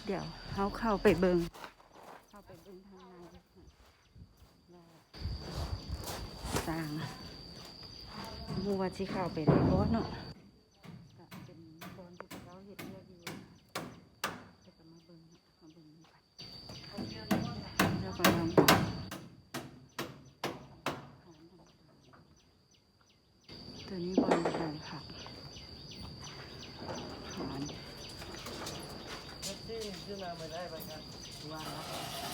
เดี๋ยวเขาเข้าไปเบิงทางในสร้างมัวที่เข้าไปได้บ่เนาะก็เป็นบอนที่เขาเห็นเยอะอยู่จะก็มาเบิงแล้วก็น้องตัวนี้บอลอะไรค่ะหอน ซื้อมาไม่ได้ไปครับวางนะ